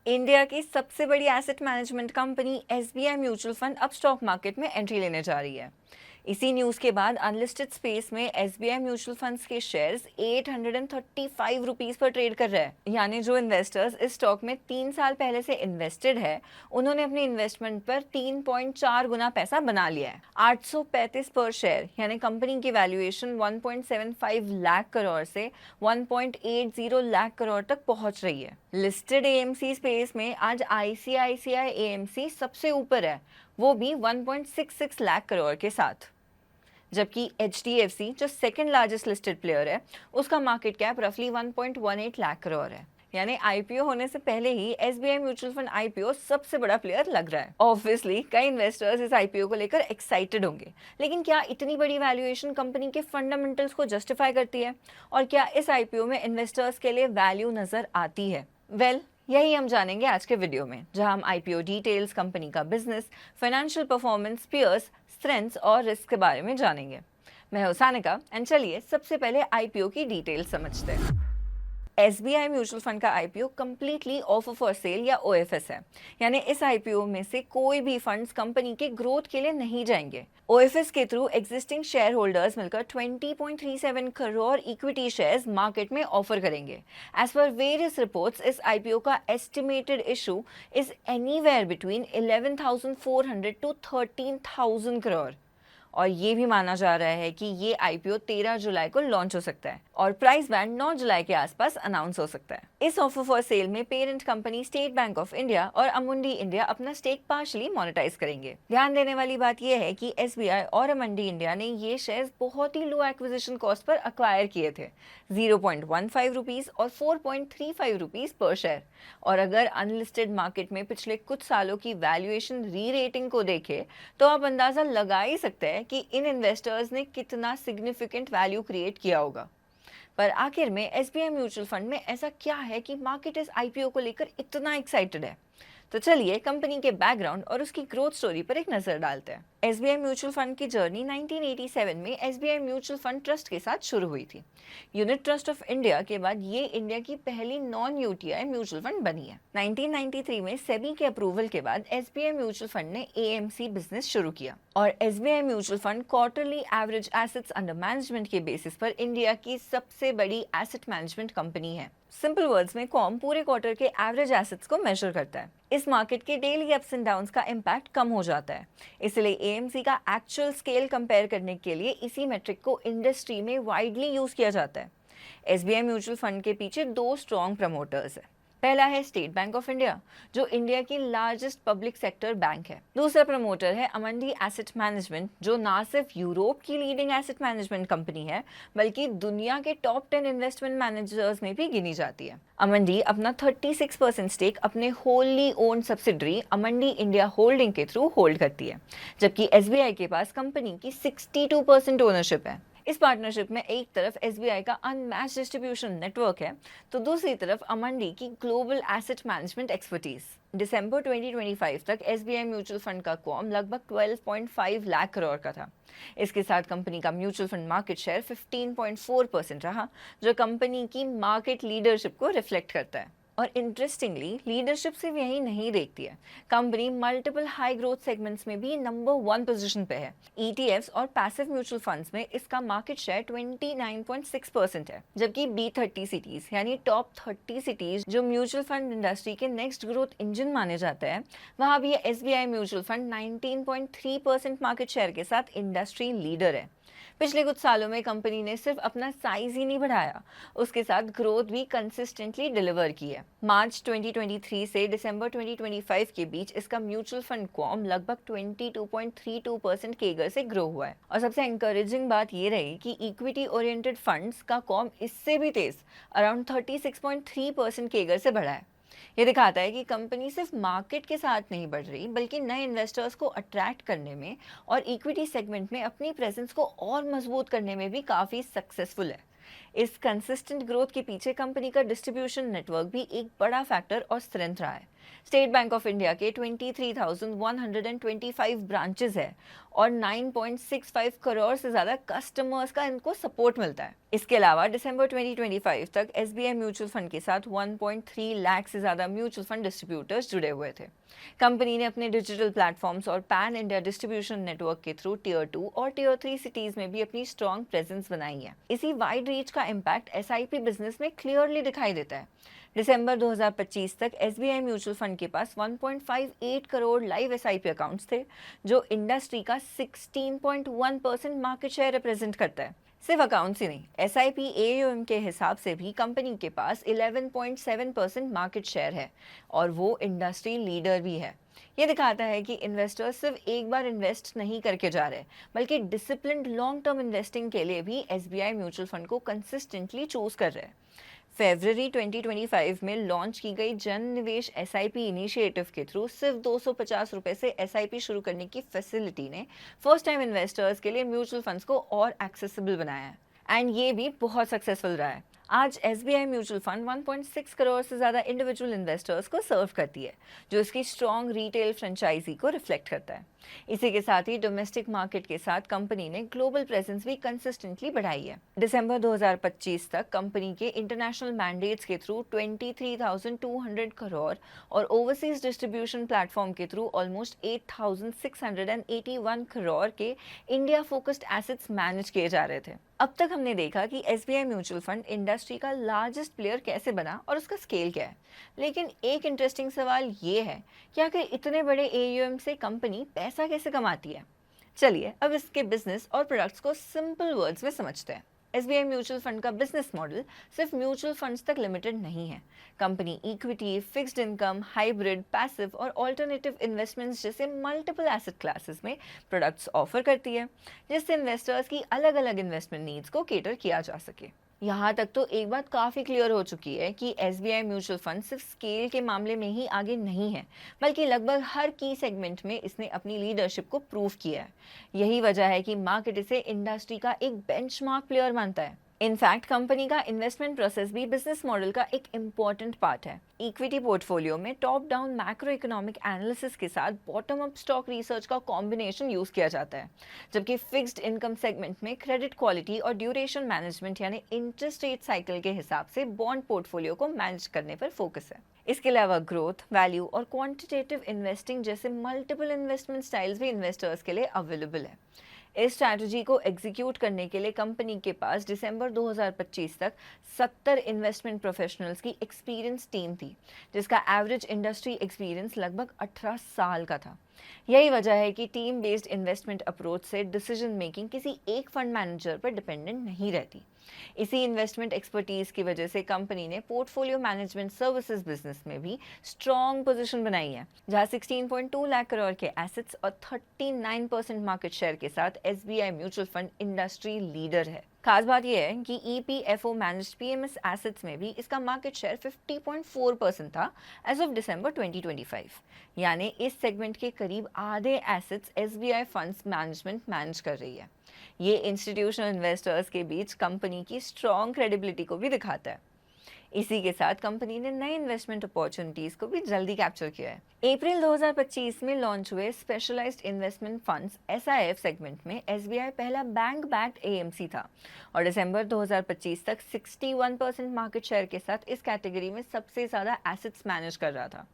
India की सबसे बड़ी asset management company SBI mutual fund अब स्टॉक मार्केट में एंट्री लेने जा रही है। इसी न्यूज़ के बाद अनलिस्टेड स्पेस में एसबीआई म्यूचुअल फंड्स के शेयर्स 835 रुपीस पर ट्रेड कर रहे हैं। यानी जो इन्वेस्टर्स इस स्टॉक में 3 साल पहले से इन्वेस्टेड है, उन्होंने अपनी इन्वेस्टमेंट पर 3.4 गुना पैसा बना लिया है। 835 पर शेयर यानी कंपनी की वैल्यूएशन 1.75 लाख करोड़ से 1.80 लाख करोड़ तक पहुंच रही है। लिस्टेड एएमसी स्पेस में आज आईसीआईसीआई एएमसी सबसे ऊपर है, वो भी 1.66 लाख करोड़ के साथ। जबकि एचडीएफसी जो सेकंड लार्जेस्ट लिस्टेड प्लेयर है, उसका मार्केट कैप रफली 1.18 लाख करोड़ है। यानी आईपीओ होने से पहले ही एसबीआई म्यूचुअल फंड आईपीओ सबसे बड़ा प्लेयर लग रहा है। ऑब्वियसली कई इन्वेस्टर्स इस आईपीओ को लेकर एक्साइटेड होंगे, लेकिन क्या इतनी बड़ी वैल्यूएशन कंपनी के फंडामेंटल्स को जस्टिफाई करती है, और क्या इस आईपीओ में इन्वेस्टर्स के लिए वैल्यू नजर आती है? यही हम जानेंगे आज के वीडियो में, जहां हम आईपीओ डिटेल्स, कंपनी का business, financial performance, peers, strengths और रिस्क के बारे में जानेंगे। मैं हूं सानिका एंड चलिए सबसे पहले आईपीओ की डिटेल्स समझते हैं। एसबीआई म्यूचुअल फंड का IPO completely offer for sale या ओएफएस है। यानी इस आईपीओ में से कोई भी फंड्स कंपनी के ग्रोथ के लिए नहीं जाएंगे। ओएफएस के थ्रू एग्जिस्टिंग शेयर होल्डर्स मिलकर 20.37 करोड़ इक्विटी शेयर्स मार्केट में ऑफर करेंगे। एज पर वेरियस रिपोर्ट्स, इस आईपीओ का estimated issue is anywhere between 11,400 to 13,000 crore. और ये भी माना जा रहा है कि ये आईपीओ 13 जुलाई को लॉन्च हो सकता है और प्राइस बैंड 9 जुलाई के आसपास अनाउंस हो सकता है। इस ऑफर फॉर सेल में parent company state bank of India और अमुंडी इंडिया अपना स्टेक पार्शली मोनेटाइज करेंगे। ध्यान देने वाली बात यह है कि एसबीआई और अमुंडी इंडिया ने ये शेयर्स बहुत ही लो एक्विजिशन कॉस्ट पर अक्वायर किए थे, 0.15 रुपीस और 4.35 रुपीस पर शेयर। और अगर अनलिस्टेड मार्केट में पिछले कुछ सालों की वैल्यूएशन री रेटिंग को देखे तो आप अंदाजा लगा ही सकते हैं कि इन इन्वेस्टर्स ने कितना सिग्निफिकेंट वैल्यू क्रिएट किया होगा। पर आखिर में एसबीआई म्यूचुअल फंड में ऐसा क्या है कि मार्केट इस आईपीओ को लेकर इतना एक्साइटेड है? तो चलिए कंपनी के बैकग्राउंड और उसकी ग्रोथ स्टोरी पर एक नजर डालते हैं। एसबीआई म्यूचुअल फंड की जर्नी 1987 में एसबीआई म्यूचुअल फंड ट्रस्ट के साथ शुरू हुई थी। यूनिट ट्रस्ट ऑफ इंडिया के बाद ये इंडिया की पहली नॉन यूटीआई म्यूचुअल फंड बनी है। 1993 में सेबी के अप्रूवल के बाद एसबीआई म्यूचुअल फंड ने एएमसी बिजनेस शुरू किया और SBI mutual fund quarterly average assets under management के बेसिस पर इंडिया की सबसे बड़ी एसेट मैनेजमेंट कंपनी है। सिंपल वर्ड्स में कॉम पूरे क्वार्टर के एवरेज एसेट्स को मेजर करता है। इस मार्केट के डेली अप्स एंड डाउन्स का इम्पैक्ट कम हो जाता है, इसलिए एएमसी का एक्चुअल स्केल कंपेयर करने के लिए इसी मेट्रिक को इंडस्ट्री में वाइडली यूज किया जाता है। एसबीआई म्यूचुअल फंड के पीछे दो स्ट्रॉन्ग प्रमोटर्स हैं। पहला है स्टेट बैंक ऑफ इंडिया, जो इंडिया की लार्जेस्ट पब्लिक सेक्टर बैंक है। दूसरा प्रमोटर है अमुंडी एसेट मैनेजमेंट, जो ना सिर्फ यूरोप की लीडिंग एसेट मैनेजमेंट कंपनी है, बल्कि दुनिया के टॉप 10 इन्वेस्टमेंट मैनेजर्स में भी गिनी जाती है। अमुंडी अपना 36% स्टेक अपने होलली ओन्ड सब्सिडरी अमुंडी इंडिया होल्डिंग के थ्रू होल्ड करती है, जबकि एसबीआई के पास कंपनी की 62% ओनरशिप है। इस पार्टनरशिप में एक तरफ एसबीआई का अनमैच्ड डिस्ट्रीब्यूशन नेटवर्क है, तो दूसरी तरफ अमुंडी की ग्लोबल एसेट मैनेजमेंट एक्सपर्टीज। दिसंबर 2025 तक एसबीआई म्यूचुअल फंड का क्वाम लगभग 12.5 लाख करोड़ का था। इसके साथ कंपनी का म्यूचुअल फंड मार्केट शेयर 15.4% रहा, जो कंपनी की मार्केट लीडरशिप को रिफ्लेक्ट करता है। और इंटरेस्टिंगली लीडरशिप सिर्फ यही नहीं देखती है, company multiple high growth segments में भी नंबर 1 पोजीशन पे है। ईटीएफ्स और पैसिव म्यूचुअल फंड्स में इसका मार्केट शेयर 29.6% है, जबकि B30 सिटीज यानी टॉप 30 सिटीज जो म्यूचुअल फंड इंडस्ट्री के नेक्स्ट ग्रोथ इंजन माने जाते हैं, वहां भी SBI mutual fund 19.3% market share के साथ इंडस्ट्री लीडर है। पिछले कुछ सालों में कंपनी ने सिर्फ अपना साइज ही नहीं बढ़ाया, उसके साथ ग्रोथ भी कंसिस्टेंटली डिलीवर की है। मार्च 2023 से दिसंबर 2025 के बीच इसका म्यूचुअल फंड क्वाम लगभग 22.32% केगर से ग्रो हुआ है। और सबसे एनकरेजिंग बात ये रही कि इक्विटी ओरिएंटेड फंड्स का क्वाम इससे भी तेज अराउंड 36.3% केगर से बढ़ा है। ये दिखाता है कि कंपनी सिर्फ मार्केट के साथ नहीं बढ़ रही, बल्कि नए इन्वेस्टर्स को अट्रैक्ट करने में और इक्विटी सेगमेंट में अपनी प्रेजेंस को और मजबूत करने में भी काफ़ी सक्सेसफुल है। इस कंसिस्टेंट ग्रोथ के पीछे कंपनी का डिस्ट्रीब्यूशन नेटवर्क भी एक बड़ा फैक्टर और स्ट्रेंथ रहा है। स्टेट बैंक ऑफ इंडिया के 23,125 ब्रांचेस है और 9.65 करोड़ से ज़्यादा कस्टमर्स का इनको सपोर्ट मिलता है। इसके अलावा दिसंबर 2025 तक एसबीआई म्यूचुअल फंड के साथ 1.3 लाख से ज़्यादा म्यूचुअल फंड डिस्ट्रीब्यूटर्स जुड़े हुए थे। कंपनी ने अपने डिजिटल प्लेटफॉर्म्स और पैन इंडिया डिस्ट्रीब्यूशन नेटवर्क के थ्रू टियर 2 और टियर 3 सिटीज में भी अपनी स्ट्रॉन्ग प्रेजेंस बनाई है। इसी वाइड रीच का इम्पैक्ट एसआईपी बिजनेस में क्लियरली दिखाई देता है। दिसंबर 2025 तक एसबीआई म्यूचुअल फंड के पास 1.58 करोड़ लाइव एसआईपी अकाउंट्स थे, जो इंडस्ट्री का 16.1% मार्केट शेयर रिप्रेजेंट करता है। सिर्फ अकाउंट्स ही नहीं, एसआईपी एयूएम के हिसाब से भी कंपनी के पास 11.7% मार्केट शेयर है और वो इंडस्ट्री लीडर भी है। ये दिखाता है कि इन्वेस्टर्स सिर्फ एक बार इन्वेस्ट नहीं करके जा रहे, बल्कि डिसिप्लिन्ड लॉन्ग टर्म इन्वेस्टिंग के लिए भी एसबीआई म्यूचुअल फंड को कंसिस्टेंटली चूज कर रहे हैं। फरवरी 2025 में लॉन्च की गई जन निवेश एसआईपी इनिशिएटिव के थ्रू सिर्फ 250 रुपए से एसआईपी शुरू करने की फैसिलिटी ने फर्स्ट टाइम इन्वेस्टर्स के लिए म्यूचुअल फंड्स को और एक्सेसिबल बनाया है एंड ये भी बहुत सक्सेसफुल रहा है। आज एसबीआई म्यूचुअल फंड 1.6 करोड़ से ज़्यादा इंडिविजुअल इन्वेस्टर्स को सर्व करती है, जो इसकी स्ट्रॉन्ग रिटेल फ्रेंचाइजी को रिफ्लेक्ट करता है। इसी के साथ ही डोमेस्टिक मार्केट के साथ कंपनी ने ग्लोबल प्रेजेंस भी कंसिस्टेंटली बढ़ाई है। दिसंबर 2025 तक कंपनी के इंटरनेशनल मैंडेट्स के थ्रू 23,200 करोड़ और ओवरसीज डिस्ट्रीब्यूशन प्लेटफॉर्म के थ्रू ऑलमोस्ट 8,681 करोड़ के इंडिया फोकस्ड एसेट्स मैनेज किए जा रहे थे। अब तक हमने देखा कि एसबीआई म्यूचुअल फंड इंडस्ट्री का लार्जेस्ट प्लेयर कैसे बना और उसका स्केल क्या है, लेकिन एक इंटरेस्टिंग सवाल ये है कि आखिर इतने बड़े एयूएम से कंपनी पैसा कैसे कमाती है। चलिए अब इसके बिजनेस और प्रोडक्ट्स को सिंपल वर्ड्स में समझते हैं। एसबीआई म्यूचुअल फंड का बिजनेस मॉडल सिर्फ म्यूचुअल फंड्स तक लिमिटेड नहीं है। Company equity, fixed income, hybrid, passive और ऑल्टरनेटिव इन्वेस्टमेंट्स जैसे मल्टीपल एसेट क्लासेस में प्रोडक्ट्स ऑफर करती है, जिससे इन्वेस्टर्स की अलग अलग इन्वेस्टमेंट नीड्स को केटर किया जा सके। यहाँ तक तो एक बात काफ़ी क्लियर हो चुकी है कि एसबीआई म्यूचुअल फंड सिर्फ स्केल के मामले में ही आगे नहीं है, बल्कि लगभग हर की सेगमेंट में इसने अपनी लीडरशिप को प्रूव किया है। यही वजह है कि मार्केट इसे इंडस्ट्री का एक बेंचमार्क प्लेयर मानता है। इनफैक्ट कंपनी का इन्वेस्टमेंट प्रोसेस भी बिजनेस मॉडल का एक इम्पॉर्टेंट पार्ट है। इक्विटी पोर्टफोलियो में top down macro economic analysis के साथ बॉटम अप स्टॉक रिसर्च का कॉम्बिनेशन यूज किया जाता है, जबकि फिक्स्ड इनकम सेगमेंट में क्रेडिट क्वालिटी और ड्यूरेशन मैनेजमेंट यानी इंटरेस्ट रेट साइकिल के हिसाब से बॉन्ड पोर्टफोलियो को मैनेज करने पर फोकस है। इसके अलावा ग्रोथ, वैल्यू और क्वांटिटेटिव इन्वेस्टिंग जैसे मल्टीपल इन्वेस्टमेंट स्टाइल्स भी इन्वेस्टर्स के लिए अवेलेबल है। इस स्ट्रैटेजी को एग्जीक्यूट करने के लिए कंपनी के पास दिसंबर 2025 तक 70 इन्वेस्टमेंट प्रोफेशनल्स की एक्सपीरियंस टीम थी, जिसका एवरेज इंडस्ट्री एक्सपीरियंस लगभग 18 साल का था। यही वजह है कि टीम बेस्ड इन्वेस्टमेंट अप्रोच से डिसीजन मेकिंग किसी एक फंड मैनेजर पर डिपेंडेंट नहीं रहती। इसी इन्वेस्टमेंट एक्सपर्टीज की वजह से कंपनी ने पोर्टफोलियो मैनेजमेंट सर्विसेज बिजनेस में भी स्ट्रॉन्ग पोजीशन बनाई है, जहां 16.2 लाख करोड़ के एसेट्स और 39% मार्केट शेयर के साथ SBI mutual fund industry leader है। खास बात यह है कि ईपीएफओ मैनेज्ड पीएमएस एसेट्स में भी इसका मार्केट शेयर 50.4% था एज ऑफ दिसंबर 2025, यानी इस सेगमेंट के करीब आधे assets SBI funds management manage कर रही है। ये इंस्टीट्यूशनल इन्वेस्टर्स के बीच कंपनी की स्ट्रॉन्ग क्रेडिबिलिटी को भी दिखाता है। इसी के साथ कंपनी ने नए इन्वेस्टमेंट अपॉर्चुनिटीज को भी जल्दी कैप्चर किया है। अप्रैल 2025 में लॉन्च हुए specialised investment funds SIF segment में एसबीआई पहला बैंक बैक्ड एएमसी था और दिसंबर 2025 तक 61% मार्केट शेयर के साथ इस कैटेगरी में सबसे ज़्यादा एसेट्स मैनेज कर रहा था।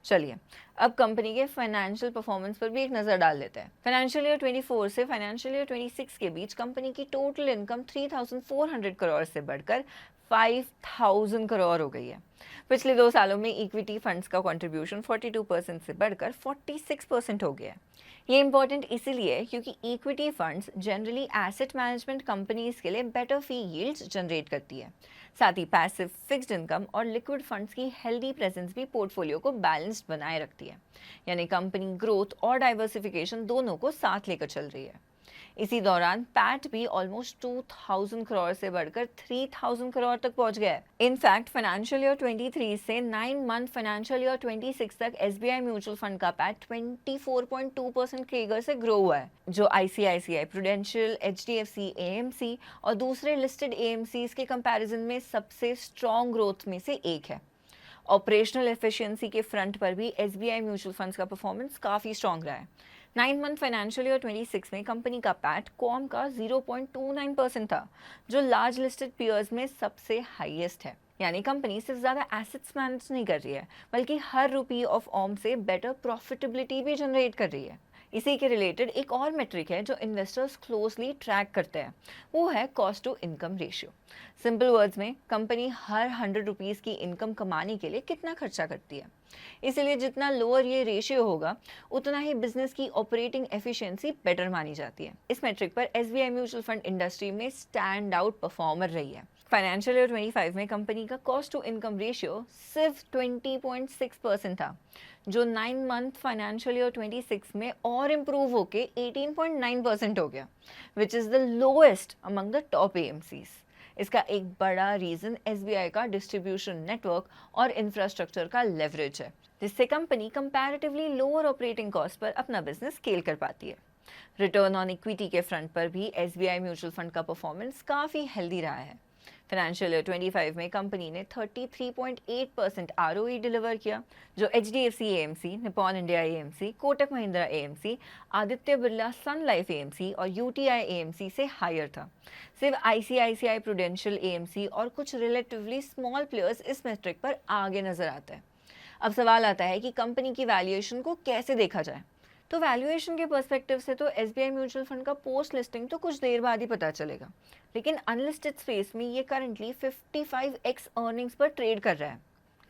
चलिए अब कंपनी के फाइनेंशियल परफॉर्मेंस पर भी एक नज़र डाल लेते हैं। फाइनेंशियल ईयर 24 से फाइनेंशियल ईयर 26 के बीच कंपनी की टोटल इनकम 3,400 करोड़ से बढ़कर 5,000 करोड़ हो गई है। पिछले 2 सालों में इक्विटी फंड्स का कंट्रीब्यूशन 42% से बढ़कर 46% हो गया है। ये इंपॉर्टेंट इसीलिए है क्योंकि equity funds generally asset management companies के लिए बेटर फी यील्ड्स जनरेट करती है। साथ ही पैसिव, फिक्स्ड इनकम और लिक्विड फंड्स की हेल्दी प्रेजेंस भी पोर्टफोलियो को बैलेंस्ड बनाए रखती है, यानी कंपनी ग्रोथ और डाइवर्सिफिकेशन दोनों को साथ लेकर चल रही है। इसी दौरान पैट भी ऑलमोस्ट 2000 करोड़ से बढ़कर 3000 करोड़ तक पहुंच गया है। इनफैक्ट फाइनेंशियल ईयर 23 से 9 मंथ फाइनेंशियल ईयर 26 तक एसबीआई म्यूचुअल फंड का पैट 24.2% केगर से ग्रो हुआ है, जो आईसीआईसीआई प्रूडेंशियल, एचडीएफसी, एएमसी और दूसरे लिस्टेड एएमसीज के कंपैरिजन में सबसे स्ट्रॉन्ग ग्रोथ में से एक है। ऑपरेशनल एफिशिएंसी के फ्रंट पर भी एसबीआई म्यूचुअल फंड्स का परफॉर्मेंस काफ़ी स्ट्रॉन्ग रहा है। 9 मंथ फाइनेंशियल ईयर 26 में कंपनी का पैट कॉम का 0.29% था, जो लार्ज लिस्टेड पीयर्स में सबसे हाईएस्ट है। यानी कंपनी सिर्फ ज़्यादा एसेट्स मैनेज नहीं कर रही है, बल्कि हर रुपी ऑफ ऑम से बेटर प्रॉफिटेबिलिटी भी जनरेट कर रही है। इसी के रिलेटेड एक और मेट्रिक है जो इन्वेस्टर्स क्लोजली ट्रैक करते हैं, वो है cost to income ratio. Simple words में कंपनी हर 100 रुपीज़ की इनकम कमाने के लिए कितना खर्चा करती है। इसलिए जितना लोअर ये रेशियो होगा, उतना ही बिजनेस की ऑपरेटिंग एफिशिएंसी बेटर मानी जाती है। इस मेट्रिक पर एसबीआई म्यूचुअल फंड इंडस्ट्री में स्टैंड आउट परफॉर्मर रही है। फाइनेंशियल ईयर 25 में कंपनी का कॉस्ट टू इनकम रेशियो सिर्फ 20.6% था, जो 9 मंथ फाइनेंशियल ईयर 26 में और इम्प्रूव होके 18.9% हो गया, which is the lowest among the top AMCs. इसका एक बड़ा रीज़न एसबीआई का डिस्ट्रीब्यूशन नेटवर्क और इंफ्रास्ट्रक्चर का लेवरेज है, जिससे company comparatively lower operating cost per अपना बिजनेस स्केल कर पाती है। रिटर्न ऑन इक्विटी के फ्रंट पर भी एसबीआई म्यूचुअल फंड का परफॉर्मेंस काफ़ी हेल्दी रहा है। फाइनेंशियल ईयर 25 में कंपनी ने 33.8% आरओई डिलीवर किया, जो HDFC AMC, Nippon India AMC, Kotak Mahindra AMC, Aditya Birla sun life AMC और यूटीआई एएमसी से हायर था। सिर्फ आईसीआईसीआई प्रूडेंशियल एएमसी और कुछ रिलेटिवली स्मॉल प्लेयर्स इस मेट्रिक पर आगे नजर आते हैं। अब सवाल आता है कि कंपनी की वैल्यूएशन को कैसे देखा जाए। तो वैल्यूएशन के पर्सपेक्टिव से तो एसबीआई म्यूचुअल फंड का पोस्ट लिस्टिंग तो कुछ देर बाद ही पता चलेगा, लेकिन अनलिस्टेड स्पेस में ये करंटली 55x अर्निंग्स पर ट्रेड कर रहा है।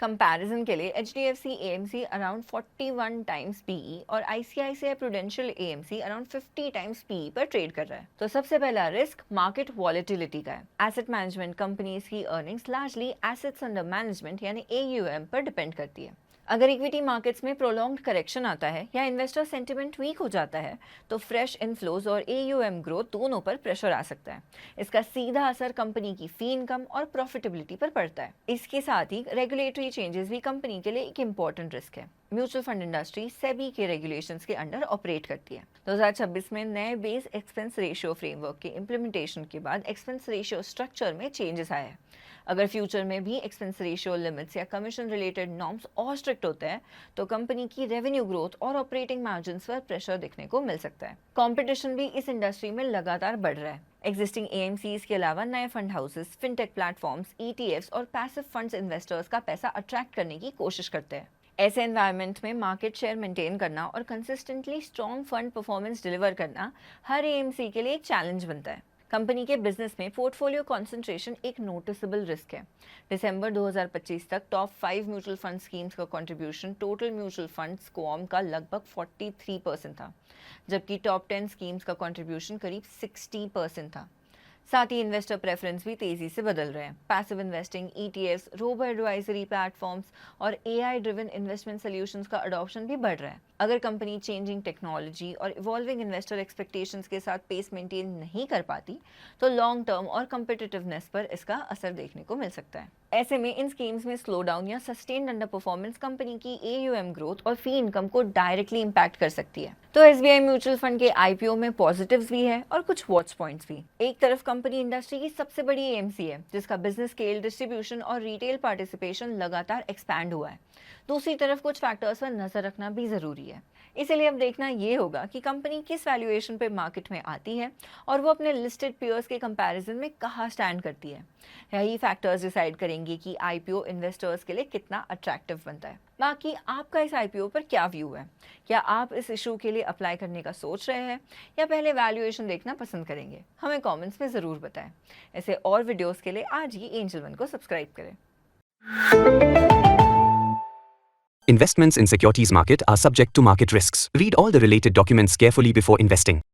कंपैरिजन के लिए HDFC AMC around 41 times PE और ICICI prudential AMC around 50 times PE पर ट्रेड कर रहा है। तो सबसे पहला रिस्क मार्केट वॉलेटिलिटी का है। एसेट मैनेजमेंट कंपनीज की earnings largely assets under management यानी एयूएम पर डिपेंड करती है। अगर इक्विटी मार्केट्स में प्रोलॉन्ग्ड करेक्शन आता है या इन्वेस्टर सेंटिमेंट वीक हो जाता है, तो फ्रेश इनफ्लोज और एयूएम ग्रोथ दोनों पर प्रेशर आ सकता है। इसका सीधा असर कंपनी की फी इनकम और प्रॉफिटेबिलिटी पर पड़ता है। इसके साथ ही रेगुलेटरी चेंजेस भी कंपनी के लिए एक इम्पॉर्टेंट रिस्क है। म्यूचुअल फंड इंडस्ट्री सेबी के रेगुलेशंस के अंडर ऑपरेट करती है। 2026 में नए बेस एक्सपेंस रेशियो फ्रेमवर्क के इम्प्लीमेंटेशन के बाद एक्सपेंस रेशियो स्ट्रक्चर में चेंजेस आए हैं। अगर फ्यूचर में भी एक्सपेंस रेशियो लिमिट्स या कमीशन रिलेटेड नॉर्म्स और स्ट्रिक्ट होते हैं, तो कंपनी की रेवेन्यू ग्रोथ और ऑपरेटिंग मार्जिन्स पर प्रेशर दिखने को मिल सकता है। कंपटीशन भी इस इंडस्ट्री में लगातार बढ़ रहा है। एग्जिस्टिंग एएमसीज के अलावा नए fund houses, fintech platforms, ETFs और पैसिव फंड्स इन्वेस्टर्स का पैसा अट्रैक्ट करने की कोशिश करते हैं। ऐसे एनवायरनमेंट में मार्केट शेयर मेंटेन करना और consistently strong fund performance deliver करना हर एएमसी के लिए एक चैलेंज बनता है। कंपनी के बिजनेस में पोर्टफोलियो कंसंट्रेशन एक नोटिसेबल रिस्क है। दिसंबर 2025 तक टॉप 5 म्यूचुअल फंड स्कीम्स का कंट्रीब्यूशन टोटल म्यूचुअल फंड्स कोऑम का लगभग 43% था, जबकि टॉप 10 स्कीम्स का कंट्रीब्यूशन करीब 60% था। साथ ही इन्वेस्टर प्रेफरेंस भी तेजी से बदल रहे हैं। Passive investing, ETFs, robo advisory platforms और एआई ड्रिवन इन्वेस्टमेंट सॉल्यूशंस का अडॉप्शन भी बढ़ रहा है। अगर कंपनी चेंजिंग टेक्नोलॉजी और इवॉल्विंग इन्वेस्टर एक्सपेक्टेशंस के साथ पेस मेंटेन नहीं कर पाती, तो लॉन्ग टर्म और कम्पिटिटिवनेस पर इसका असर देखने को मिल सकता है। ऐसे में इन स्कीम्स में स्लो डाउन या सस्टेन्ड अंडर परफॉर्मेंस कंपनी की एयूएम ग्रोथ और फी इनकम को डायरेक्टली इंपैक्ट कर सकती है। तो एसबीआई म्यूचुअल फंड के आईपीओ में पॉजिटिव्स भी है और कुछ वॉच पॉइंट्स भी। एक तरफ कंपनी इंडस्ट्री की सबसे बड़ी एएमसी है, जिसका बिजनेस स्केल, डिस्ट्रीब्यूशन और रिटेल पार्टिसिपेशन लगातार एक्सपैंड हुआ है। दूसरी तरफ कुछ फैक्टर्स पर नजर रखना भी जरूरी है। इसलिए अब देखना ये होगा कि कंपनी किस वैल्यूएशन पे मार्केट में आती है और वो अपने लिस्टेड पीयर्स के कंपैरिजन में कहाँ स्टैंड करती है। यही फैक्टर्स डिसाइड करेंगे कि आईपीओ इन्वेस्टर्स के लिए कितना अट्रैक्टिव बनता है। बाकी आपका इस आईपीओ पर क्या व्यू है? क्या आप इस इशू के लिए अप्लाई करने का सोच रहे हैं या पहले वैल्यूएशन देखना पसंद करेंगे? हमें कमेंट्स में ज़रूर बताएं। ऐसे और वीडियोस के लिए आज ही एंजल वन को सब्सक्राइब करें। Investments in securities market are subject to market risks. Read all the related documents carefully before investing.